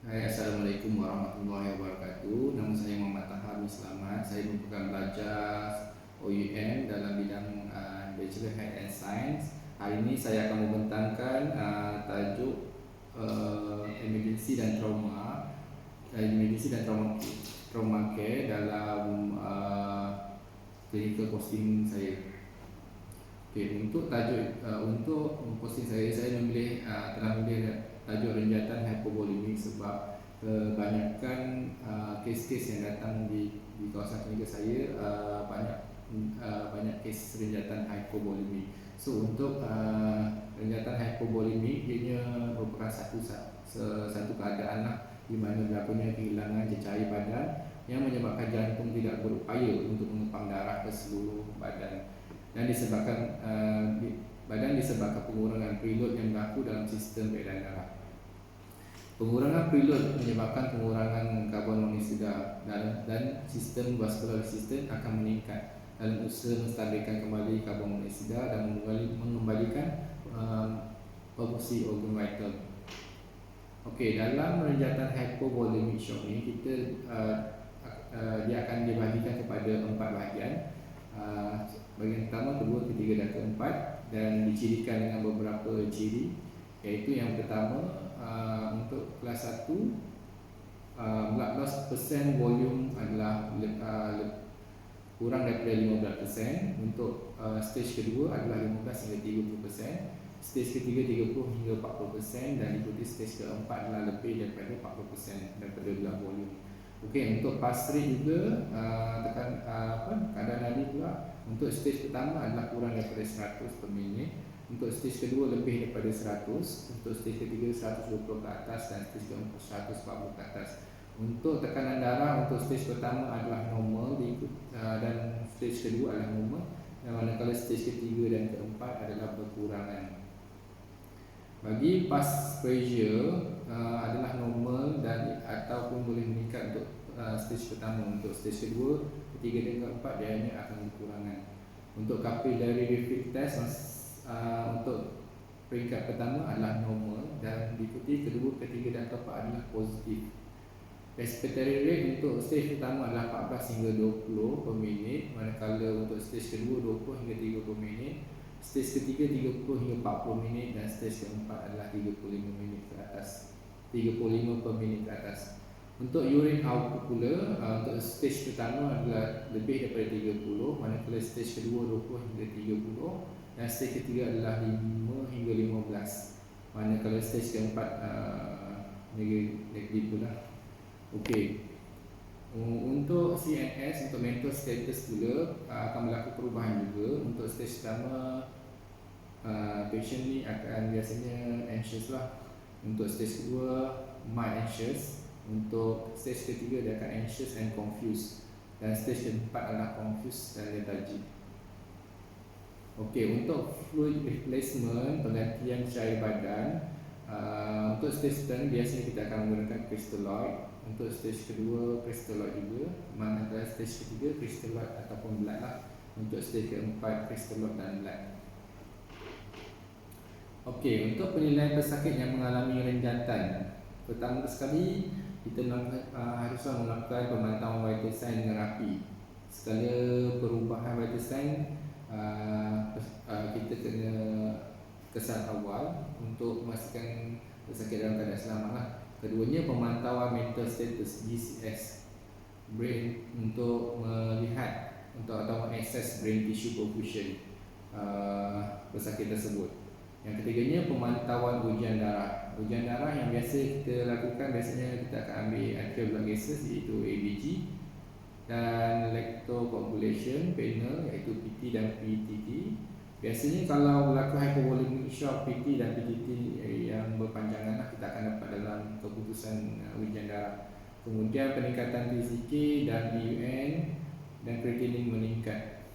Hai, Assalamualaikum warahmatullahi wabarakatuh. Nama saya Muhammad Tahami Selamat. Saya merupakan pelajar OUM dalam bidang Bachelor Health and Science. Hari ini saya akan membentangkan tajuk emergency dan trauma, trauma care dalam clinical posting saya. Untuk tajuk untuk posting saya telah memilih tajuk renjatan hypovolemic sebab kebanyakan kes-kes yang datang di kawasan klinik saya banyak kes renjatan hypovolemic. So untuk renjatan hypovolemic ianya merupakan satu keadaan di mana berlakunya kehilangan cecair badan yang menyebabkan jantung tidak berupaya untuk mengepang darah ke seluruh badan dan disebabkan pengurangan preload yang berlaku dalam sistem peredaran darah. Pengurangan preload menyebabkan pengurangan karbon monoksida dan sistem vascular resistance akan meningkat dalam usaha menstabilkan kembali karbon monoksida dan mengembalikan fungsi organ vital. Okey, dalam renjatan hypovolemic shock ni dia akan dibahagikan kepada 4 bahagian. Bahagian pertama, kedua, ketiga dan keempat, dan dicirikan dengan beberapa ciri, iaitu yang pertama untuk kelas 1 14% volume adalah kurang daripada 15%. Untuk stage kedua adalah 15 hingga 30%, stage ketiga 30 hingga 40%, dan diikuti stage keempat adalah lebih daripada 40% daripada belah volume. Okey, untuk pulse rate juga keadaan nadi pula. Untuk stage pertama adalah kurang daripada 100 per minit, untuk stage kedua lebih daripada 100, untuk stage ketiga 120 ke atas, dan stage keempat 140 ke atas. Untuk tekanan darah, untuk stage pertama adalah normal dan stage kedua adalah normal, dan manakala stage ketiga dan keempat adalah berkurangan. Bagi pulse pressure adalah normal dan ataupun boleh meningkat untuk stage pertama. Untuk stage kedua, ketiga dan keempat dia akan berkurangan. Untuk capillary reflex test untuk peringkat pertama adalah normal dan diikuti kedua, ketiga dan keempat adalah positif. Respiratory rate untuk stage pertama adalah 14 hingga 20 per minit, manakala untuk stage kedua 20 hingga 30 minit, stage ketiga 30 hingga 40 minit, dan stage keempat adalah 35 minit ke atas, 35 per minit ke atas. Untuk urine output pula, untuk stage pertama adalah lebih daripada 30, manakala stage kedua 20 hingga 30, dan stage ketiga adalah 5 hingga 15, manakala stage keempat negatif pula. Okey. Untuk CNS, untuk mental status pula akan berlaku perubahan juga. Untuk stage pertama patient ni akan biasanya anxious lah. Untuk stage kedua mild anxious. Untuk stage ketiga dia akan anxious and confused, dan stage keempat adalah confused dan lethargic. Okey, untuk fluid replacement, penggantian cair badan, untuk stage pertama biasanya kita akan menggunakan crystalloid. Untuk stage kedua crystalloid juga, manakala stage ketiga crystalloid ataupun blood lah. Untuk stage keempat crystalloid dan blood. Okey, untuk penilaian pesakit yang mengalami renjatan, pertama sekali kita haruslah melakukan pemantauan vital sign dengan rapi. Sekala perubahan vital sign kita kena kesan awal untuk memastikan pesakit dalam keadaan selamat lah. Keduanya pemantauan mental status BCS brain untuk melihat atau mengakses brain tissue perfusion pesakit tersebut. Yang ketiganya pemantauan ujian darah. Ujian darah yang biasa kita lakukan, biasanya kita akan ambil arterial blood gases iaitu ABG, dan lactocoagulation panel iaitu PT dan PTT. Biasanya kalau berlaku hypovolemic shock, PT dan PTT yang berpanjangan kita akan dapat dalam keputusan ujian darah. Kemudian peningkatan TCK dan BUN dan creatinine meningkat.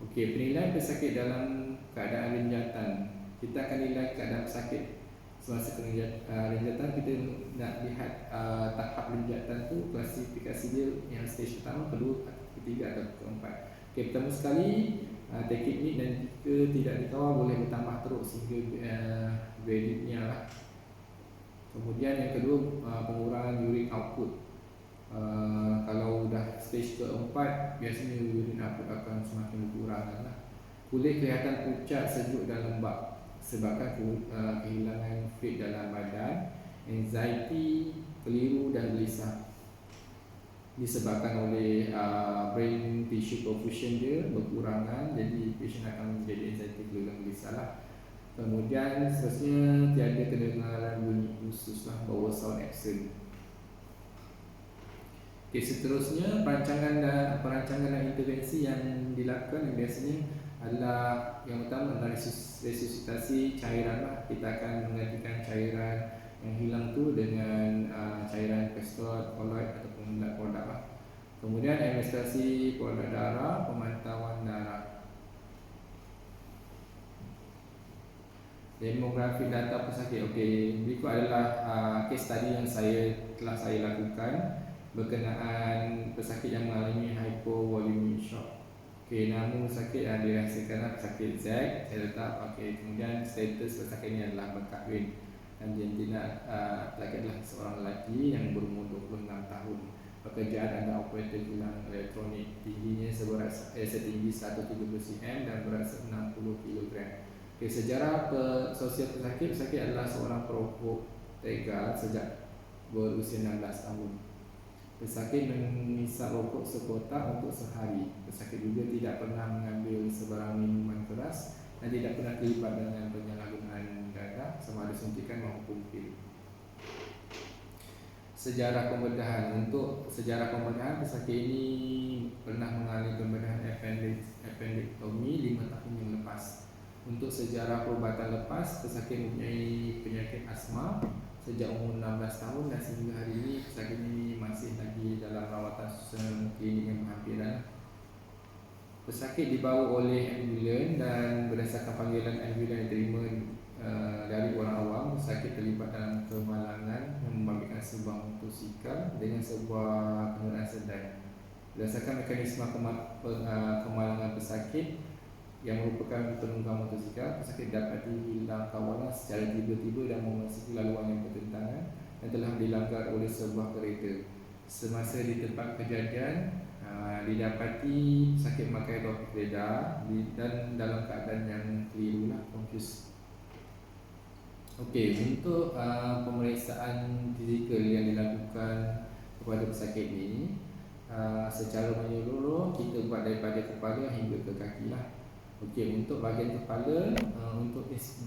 Okey, penilaian pesakit dalam keadaan renjatan. Kita akan nilai keadaan pesakit semasa renjatan. Kita nak lihat tahap renjatan tu, klasifikasi dia yang stage pertama, kedua, ketiga atau keempat. Okey, pertama sekali teknik dan jika tidak dikawal boleh bertambah teruk sehingga validnya lah. Kemudian yang kedua, pengurangan uric output. Kalau dah stage keempat, biasanya urine output akan semakin berkurang lah. Kulit kelihatan pucat, sejuk dan lembab sebabkan kehilangan fluid dalam badan. Anxiety, keliru dan gelisah disebabkan oleh brain tissue perfusion dia berkurangan, jadi patient akan menjadi anxiety, keliru dan gelisah lah. Kemudian seterusnya, tiada kedengaran bunyi khusus lah, bawah sound absent. Okay, seterusnya perancangan dan intervensi yang dilakukan yang biasanya adalah yang pertama adalah resusitasi cairan lah. Kita akan menggantikan cairan yang hilang tu dengan cairan Crestor, koloid ataupun blood product lah. Kemudian administrasi produk darah, pemantauan darah. Demografi data pesakit. Okey, berikut adalah case study yang telah saya lakukan berkenaan pesakit yang mengalami hypovolemic shock. Okey, nama pesakit yang dirahsiakan pesakit Z, saya letak. Okey, kemudian status pesakit ini adalah berkahwin dan jantina. Lelaki adalah seorang lelaki yang berumur 26 tahun. Pekerjaan adalah operator kilang elektronik. Tingginya setinggi 130 cm dan berat 60 kg. Okay, sejarah sosial pesakit adalah seorang perokok tega sejak berusia 16 tahun. Pesakit mengisap rokok sekotak untuk sehari. Pesakit juga tidak pernah mengambil sebarang minuman keras dan tidak pernah terlibat dengan penyalahgunaan darah sama ada suntikan maupun pil. Sejarah pembedahan. Untuk sejarah pembedahan, pesakit ini pernah mengalami pembedahan appendektomi 5 tahun yang lepas. Untuk sejarah perubatan lepas, pesakit mempunyai penyakit asma sejak umur 16 tahun dan sehingga hari ini pesakit ini masih lagi dalam rawatan susunan klinik yang berhampiran. Pesakit dibawa oleh ambulan dan berdasarkan panggilan ambulan yang diterima dari orang awam, pesakit terlibat dalam kemalangan yang membabitkan sebuah motosikal dengan sebuah kenderaan sedan. Berdasarkan mekanisme kemalangan pesakit yang merupakan penunggang motosikal, pesakit dapat hilang kawalan secara tiba-tiba dan memasuki laluan yang bertentangan dan telah dilanggar oleh sebuah kereta. Semasa di tempat kejadian, didapati pesakit memakai topik reda dan dalam keadaan yang keliru lah, confused. Okey, untuk pemeriksaan fizikal yang dilakukan kepada pesakit ini, secara menyeluruh kita buat daripada kepala hingga ke kaki lah. Okey, untuk bahagian kepala,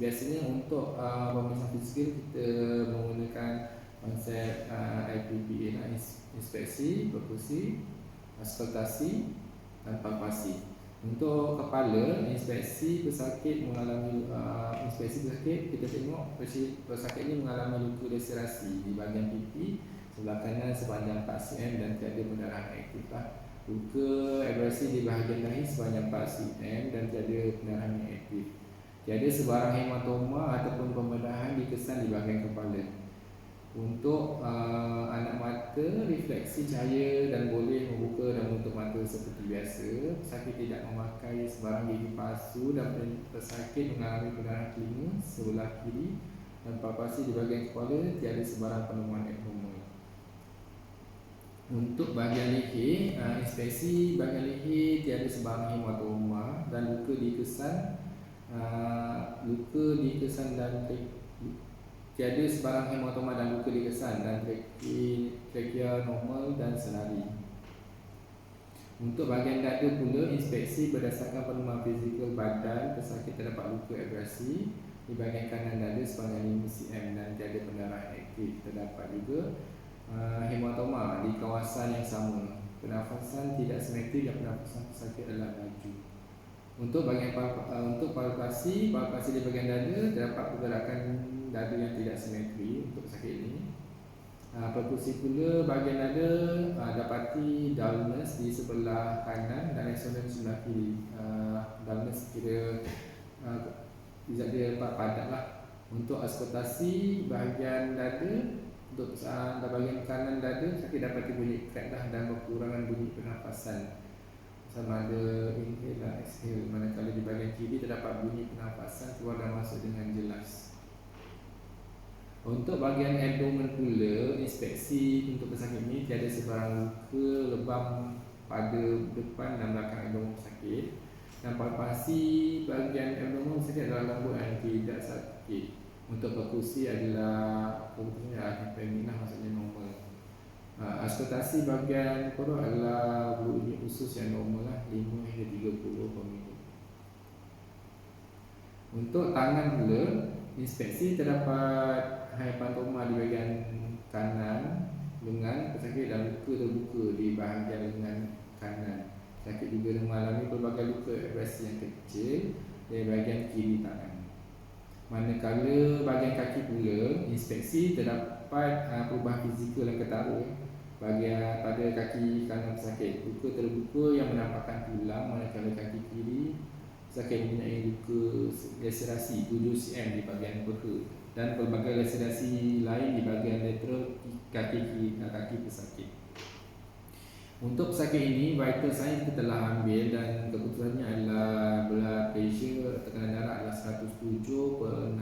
biasanya untuk pemeriksaan fizikal kita menggunakan konsep IPPA lah, inspeksi, perkusi, auskultasi dan palpasi. Untuk kepala, inspeksi pesakit kita tengok pesakit ini mengalami luka laserasi di bahagian pipi sebelah kanan sepanjang 4 cm dan tiada pendarahan aktif lah. Luka abrasi di bahagian dahi sepanjang 4 cm dan tiada pendarahan yang aktif. Tiada sebarang hematoma ataupun pembedahan dikesan di bahagian kepala. Untuk anak mata, refleksi cahaya dan boleh membuka dan menutup mata seperti biasa. Pesakit tidak memakai sebarang gigi palsu dan pesakit mengalami pendarahan telinga sebelah kiri dan palpasi di bahagian kepala, tiada sebarang penemuan abnormal. Untuk bahagian leher, inspeksi bahagian leher tiada sebarang hematoma dan luka dikesan dan tiada sebarang hematoma dan luka dikesan dan trakea normal dan senari. Untuk bahagian dada pula, inspeksi berdasarkan penemuan fizikal badan, pesakit terdapat luka abrasi di bahagian kanan dada sepanjang 5 cm dan tiada pendarahan aktif. Terdapat juga hematoma di kawasan yang sama. Pernafasan tidak simetrik dan pernafasan pesakit adalah laju. Untuk bahagian palpasi di bahagian dada terdapat pergerakan dada yang tidak simetri untuk pesakit ini. Perkusi pula bahagian dada dapati dullness di sebelah kanan dan resonance sebelah kiri. Dullness kira dia padat lah. Untuk auskultasi bahagian dada, untuk bahagian kanan dada sakit dapati bunyi crack lah dan kekurangan bunyi pernafasan sama ada inhale dan exhale, manakala di bahagian kiri terdapat bunyi pernafasan keluar dan masuk dengan jelas. Untuk bahagian abdomen pula, inspeksi untuk pesakit ini tiada sebarang luka lebam pada depan dan belakang abdomen pesakit. Dan palpasi bahagian abdomen pesakit adalah lembut dan tidak sakit. Untuk perkusi adalah keputusannya feminine, maksudnya normal. Auskultasi bahagian perut adalah bunyi usus yang normal lah, 5 hingga 30 per minit. Untuk tangan pula, inspeksi terdapat hepatoma di bahagian kanan lengan pesakit dan luka terbuka di bahagian lengan kanan. Pesakit juga mengalami pelbagai luka abrasi yang kecil di bahagian kiri tangan. Manakala bahagian kaki pula, inspeksi terdapat perubahan fizikal yang ketara bahagian pada kaki kanan pesakit. Luka terbuka yang menampakkan tulang, manakala kaki kiri pesakit mempunyai luka laserasi 7 cm di bahagian peha dan pelbagai laserasi lain di bahagian lateral kaki pesakit. Untuk pesakit ini, vital sign kita telah ambil dan keputusannya adalah blood pressure, tekanan darah adalah 107/69,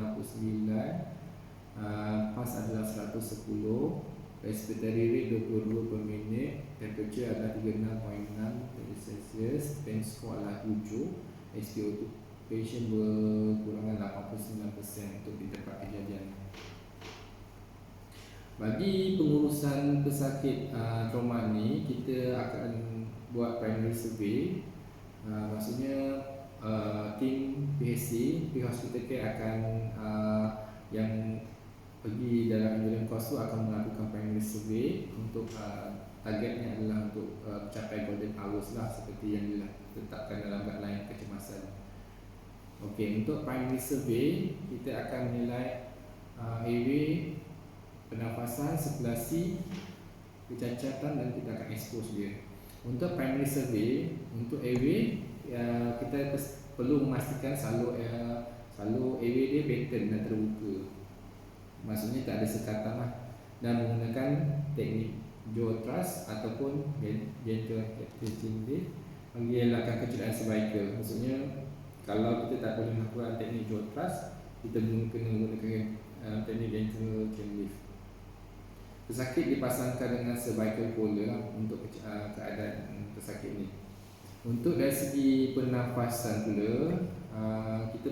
pulse adalah 110, respiratory rate 22 per minit, temperature adalah 36.6 derajat Celsius, pain score adalah 7, SpO2 patient berkurangan 89% untuk di tempat kejadian. Bagi pengurusan pesakit trauma ni, kita akan buat primary survey. Maksudnya tim PHC, Hospital Care akan yang pergi dalam ambulans kos tu akan melakukan primary survey untuk targetnya adalah untuk mencapai golden hours lah, seperti yang diletakkan dalam guideline kecemasan. Okey, untuk primary survey kita akan menilai airway, pernafasan, sirkulasi, kecacatan dan kita akan expose dia. Untuk primary survey, untuk airway kita perlu memastikan salur airway dia pattern dan terbuka. Maksudnya tak ada sekatan lah, dan menggunakan teknik jaw thrust ataupun gentle catching dia bagi elakkan kecederaan cervical. Maksudnya kalau kita tak boleh melakukan teknik jaw thrust, kita kena menggunakan teknik gentle chain lift. Pesakit dipasangkan dengan cervical collar lah untuk keadaan pesakit ni. Untuk dari segi pernafasan pula, kita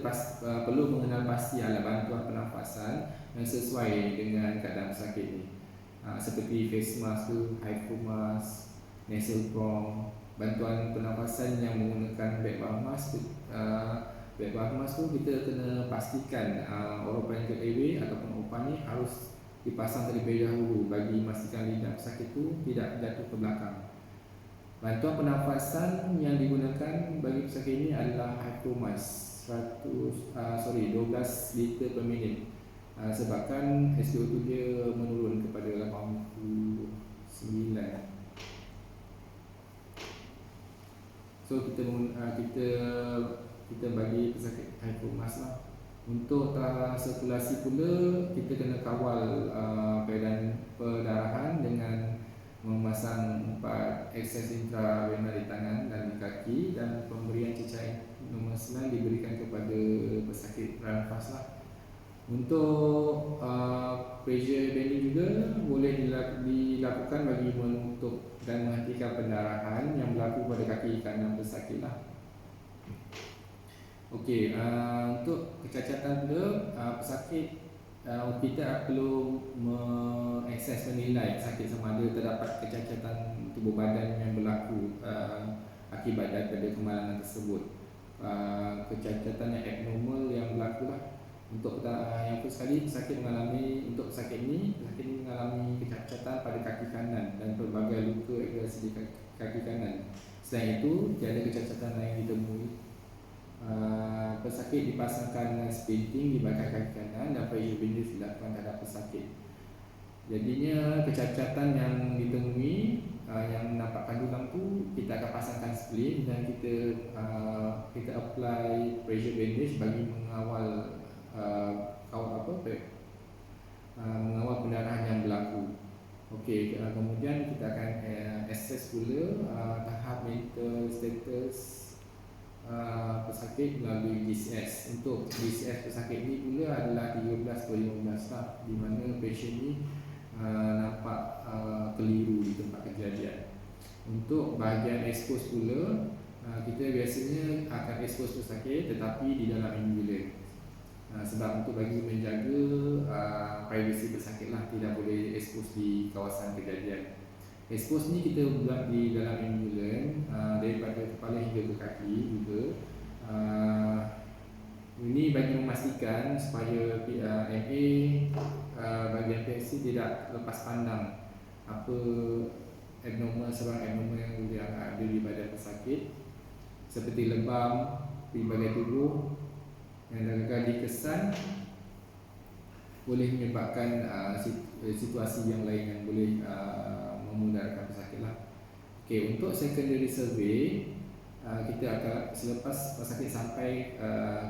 perlu mengenal pasti alat bantuan pernafasan yang sesuai dengan keadaan pesakit ni, seperti face mask tu, hypo mask, nasal prong. Bantuan pernafasan yang menggunakan bag bath mask tu kita kena pastikan orofaringeal airway ataupun OPA ni harus dipasang terlebih dahulu bagi memastikan lidah pesakit tu tidak jatuh ke belakang. Bantuan pernafasan yang digunakan bagi pesakit ini adalah hypo mask 12 liter per minit, sebabkan SpO2 dia menurun kepada 89. So kita bagi pesakit hypo mask lah. Untuk sirkulasi pula, kita kena kawal keadaan perdarahan dengan memasang 4 akses intravenous di tangan dan di kaki, dan pemberian cecair nomor 9 diberikan kepada pesakit bernafas lah. Untuk pressure bending juga boleh dilakukan bagi menutup dan menghentikan pendarahan yang berlaku pada kaki kanan pesakit lah. Okey, untuk kecacatan pula, pesakit kita perlu mengakses menilai pesakit sama ada terdapat kecacatan tubuh badan yang berlaku akibat daripada kemalangan tersebut. Kecacatan yang abnormal yang berlaku lah. Untuk yang first kali pesakit untuk pesakit ini mengalami kecacatan pada kaki kanan dan pelbagai luka agresi di kaki kanan. Selain itu, tiada kecacatan lain ditemui. Pesakit dipasangkan dengan splinting di bahagian kaki kanan dan pressure bandage dilakukan terhadap pesakit. Jadinya kecacatan yang ditemui yang menampakkan tulang tu, kita akan pasangkan splint dan kita apply pressure bandage bagi mengawal mengawal pendarahan yang berlaku. Okey, kemudian kita akan assess pula tahap mental status pesakit melalui DCS. Untuk DCS pesakit ni pula adalah 13/15 lah, di mana pasien ni nampak keliru di tempat kejadian. Untuk bahagian expose pula, kita biasanya akan expose pesakit tetapi di dalam ambulan. Sebab untuk bagi menjaga privasi pesakit lah, tidak boleh expose di kawasan kejadian. Expose ni kita buat di dalam ambulan, daripada kepala hingga ke kaki juga. Ini bagi memastikan supaya MA bagian PSC tidak lepas pandang apa sebarang abnormal yang ada di badan pesakit, seperti lebam di bagian tubuh yang gagal dikesan, boleh menyebabkan situasi yang lain yang boleh memudaratkan pesakit lah. Okay, untuk secondary survey, kita akan selepas pesakit sampai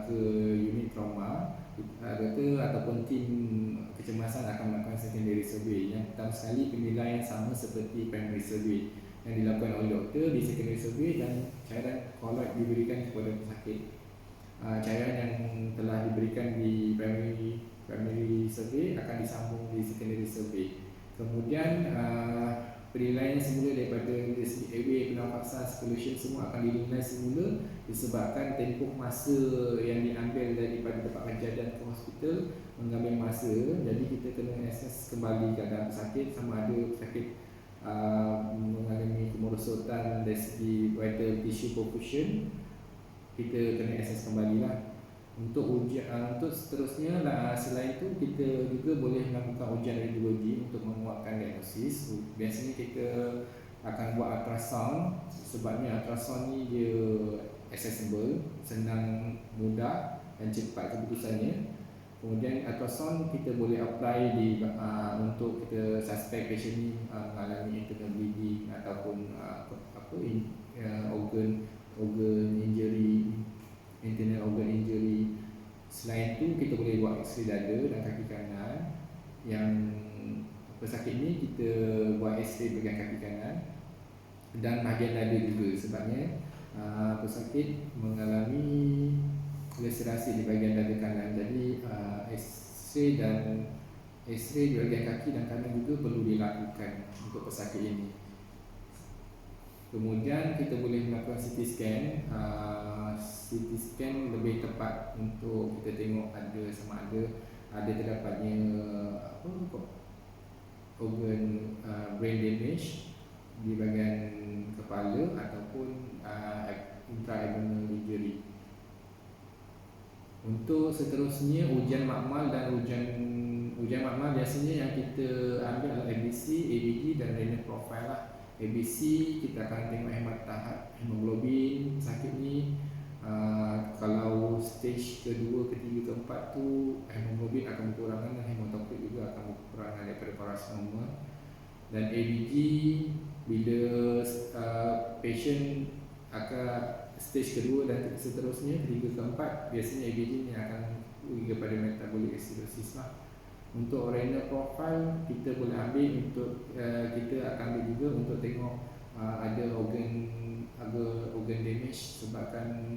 ke unit trauma, doktor ataupun tim kecemasan akan melakukan secondary survey. Yang pertama sekali, penilaian sama seperti primary survey yang dilakukan oleh doktor di secondary survey, dan cairan koloid diberikan kepada pesakit. Cairan yang telah diberikan di primary survey akan disambung di secondary survey. Kemudian penilaian semula daripada segi airway, pernafasan, circulation semua akan dinilai semula, disebabkan tempoh masa yang diambil daripada tempat kejadian ke hospital mengambil masa. Jadi kita kena assess kembali keadaan pesakit, sama ada pesakit mengalami kemerosotan dari segi vital tissue perfusion, kita kena assess kembali lah. Untuk seterusnya selain itu, kita juga boleh melakukan ujian radiologi untuk menguatkan diagnosis. Biasanya kita akan buat ultrasound, sebabnya ultrasound ni dia accessible, senang, mudah dan cepat keputusannya. Kemudian ultrasound kita boleh apply untuk kita suspect patient ni mengalami internal bleeding ataupun organ injury, internal organ injury. Selain itu, kita boleh buat X-ray dada dan kaki kanan. Yang pesakit ni kita buat X-ray bahagian kaki kanan dan bahagian dada juga, sebabnya pesakit mengalami laserasi di bahagian dada kanan. Jadi X-ray di bahagian kaki dan kanan juga perlu dilakukan untuk pesakit ini. Kemudian kita boleh melakukan CT scan. CT scan lebih tepat untuk kita tengok sama ada terdapatnya organ brain damage di bahagian kepala ataupun intra-abdominal injury. Untuk seterusnya, ujian makmal dan ujian makmal biasanya yang kita ambil adalah ABC, ABG dan renal profile lah. ABC kita akan tengok hemoglobin pesakit ni. Kalau stage kedua, ketiga, keempat tu hemoglobin akan berkurangan dan hematokrit juga akan berkurangan daripada paracetamol. Dan ABG bila patient akan stage kedua dan seterusnya, ketiga, keempat, biasanya ABG ni akan pergi kepada metabolic acidosis lah. Untuk renal profile kita boleh ambil untuk kita akan ambil juga untuk tengok ada organ damage sebabkan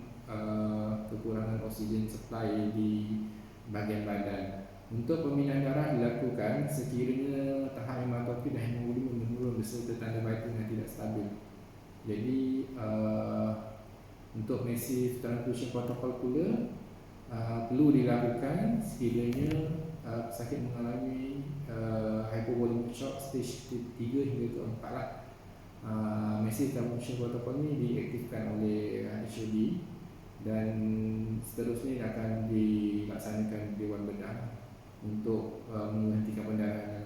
kekurangan oksigen supply di bahagian badan. Untuk pemindahan darah dilakukan sekiranya tahap hematokrit dan hemoglobin menurun beserta tanda vital yang tidak stabil. Jadi untuk massive transfusion protocol pula perlu dilakukan sekiranya pesakit mengalami hypovolemic shock stage 3 hingga ke 4 lah. Massive transfusion protocol ni diaktifkan oleh HOD dan seterusnya akan dilaksanakan Dewan Bedah untuk menghentikan pendarahan.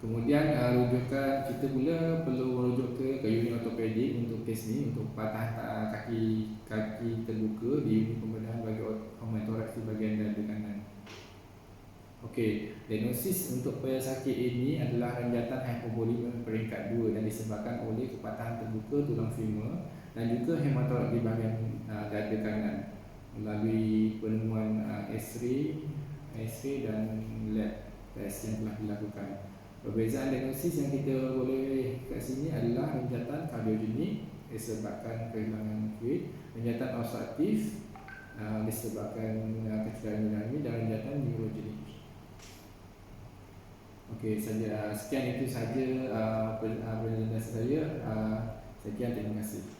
Kemudian rujukan kita pula perlu merujuk ke unit ortopedik untuk kes ni, untuk patah kaki terbuka di unit pembedahan bagi pneumotoraks di bahagian dada kanan. Okey, diagnosis untuk pesakit ini adalah renjatan hypovolemia peringkat 2 dan disebabkan oleh kepatahan terbuka tulang femur dan juga hematoraks di bahagian dada kanan melalui penemuan X-ray dan lab test yang telah dilakukan. Perbezaan diagnosis yang kita boleh kat sini adalah renjatan kardiogenik disebabkan kehilangan fluid. Ranjatan obstruktif disebabkan kecederaan dinami, dan ranjatan neurogenik. Okey, sekian itu saja penjelasan saya. Sekian, terima kasih.